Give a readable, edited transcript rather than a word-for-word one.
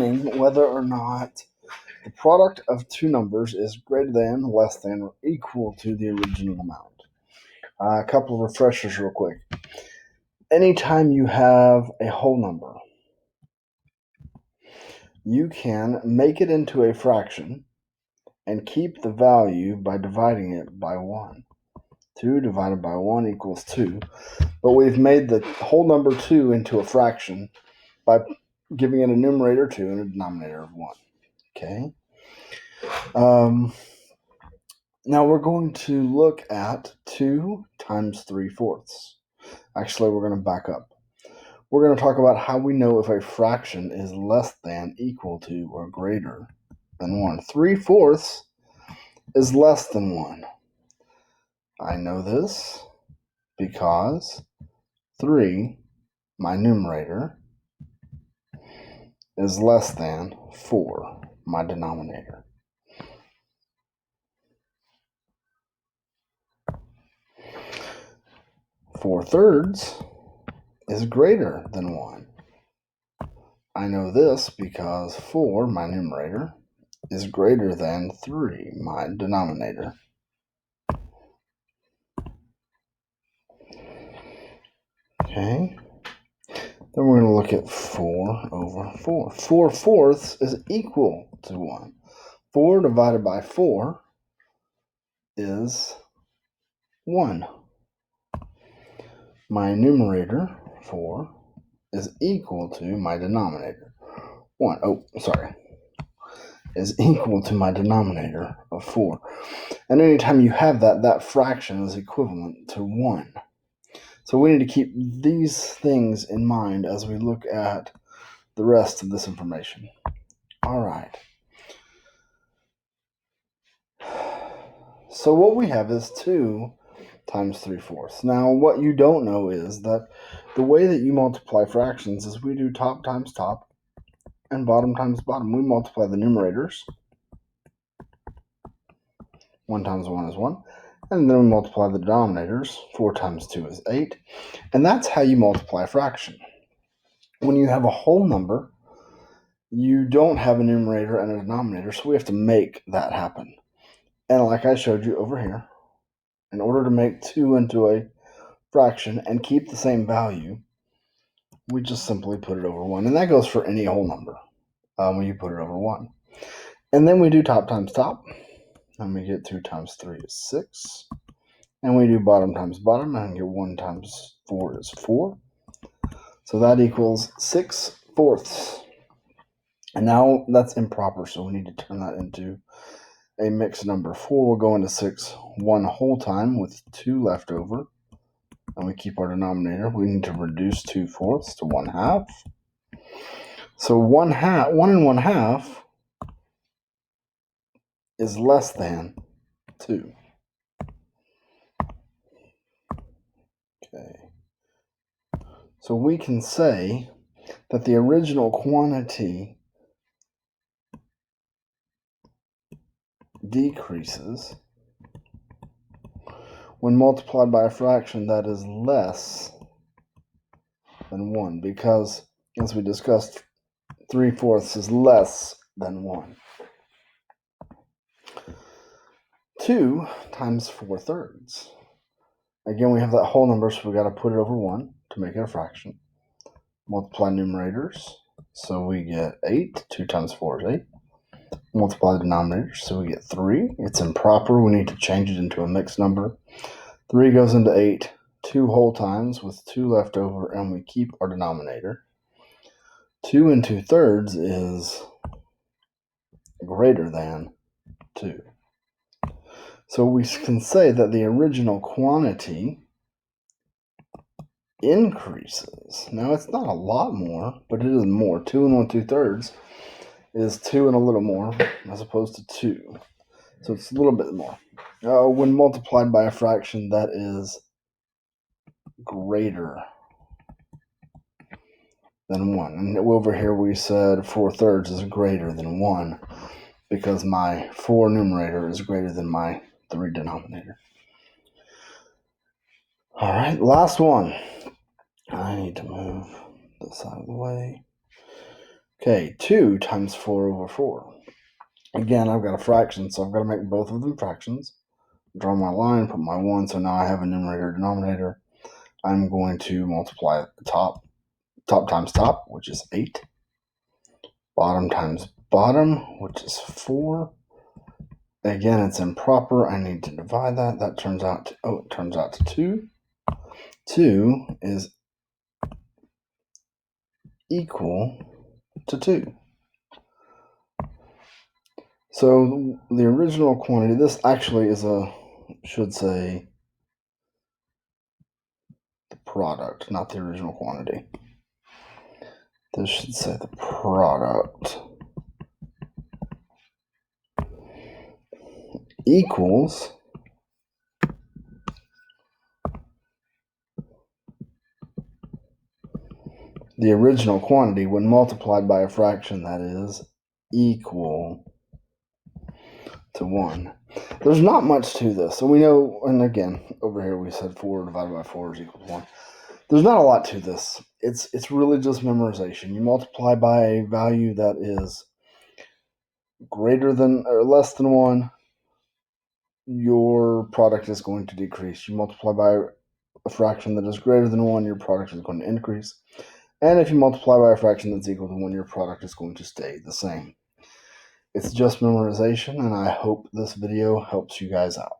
whether or not the product of two numbers is greater than, less than, or equal to the original amount. A couple of refreshers real quick. Anytime you have a whole number, you can make it into a fraction and keep the value by dividing it by 1. 2 divided by 1 equals 2. But we've made the whole number 2 into a fraction by giving it a numerator 2 and a denominator of 1. Okay? Now we're going to look at 2 times 3/4. Actually, we're going to back up. We're going to talk about how we know if a fraction is less than, equal to, or greater than 1. 3/4 is less than 1. I know this because 3, my numerator, is less than 4, my denominator. 4/3 is greater than 1. I know this because 4, my numerator, is greater than 3, my denominator. Okay. Then we're going to look at 4 over 4. 4/4 is equal to 1. 4 divided by 4 is 1. My numerator, 4, is equal to my denominator, 1. Is equal to my denominator of 4. And anytime you have that, that fraction is equivalent to 1. So we need to keep these things in mind as we look at the rest of this information. All right. So what we have is 2 times 3/4. Now, what you don't know is that the way that you multiply fractions is we do top times top and bottom times bottom. We multiply the numerators. 1 times 1 is 1. And then we multiply the denominators. 4 times 2 is 8. And that's how you multiply a fraction. When you have a whole number, you don't have a numerator and a denominator, so we have to make that happen. And like I showed you over here, in order to make 2 into a fraction and keep the same value, we just simply put it over 1. And that goes for any whole number when you put it over 1. And then we do top times top. And we get 2 times 3 is 6. And we do bottom times bottom, and we get 1 times 4 is 4. So that equals 6/4. And now that's improper, so we need to turn that into a mixed number. 4 will go into 6 one whole time with 2 left over. And we keep our denominator. We need to reduce 2/4 to 1/2. So 1 and 1/2 is less than 2. Okay. So we can say that the original quantity decreases when multiplied by a fraction that is less than 1, because, as we discussed, 3/4 is less than 1. 2 times 4/3. Again, we have that whole number, so we got to put it over 1 to make it a fraction. Multiply numerators, so we get 8. 2 times 4 is 8. Multiply the denominators, so we get 3. It's improper. We need to change it into a mixed number. 3 goes into 8 2 whole times with 2 left over, and we keep our denominator. 2 2/3 is greater than 2. So we can say that the original quantity increases. Now, it's not a lot more, but it is more. 2 1/2 is 2 and a little more, as opposed to 2. So it's a little bit more. When multiplied by a fraction that is greater than 1. And over here we said 4/3 is greater than 1 because my 4 numerator is greater than my 3 denominator. All right, last one. I need to move this out of the way. Okay, 2 times 4 over 4. Again, I've got a fraction, so I've got to make both of them fractions. Draw my line, put my 1, so now I have a numerator denominator. I'm going to multiply the top times top, which is 8. Bottom times bottom, which is 4. Again, it's improper. I need to divide that. That turns out to, it turns out to 2. 2 is equal to 2. So the original quantity, this actually is should say the product, not the original quantity. This should say the product equals the original quantity when multiplied by a fraction that is equal to 1. There's not much to this. So we know, and again, over here we said 4 divided by 4 is equal to 1. There's not a lot to this. It's really just memorization. You multiply by a value that is greater than or less than 1, your product is going to decrease. You multiply by a fraction that is greater than 1, your product is going to increase. And if you multiply by a fraction that's equal to 1, your product is going to stay the same. It's just memorization, and I hope this video helps you guys out.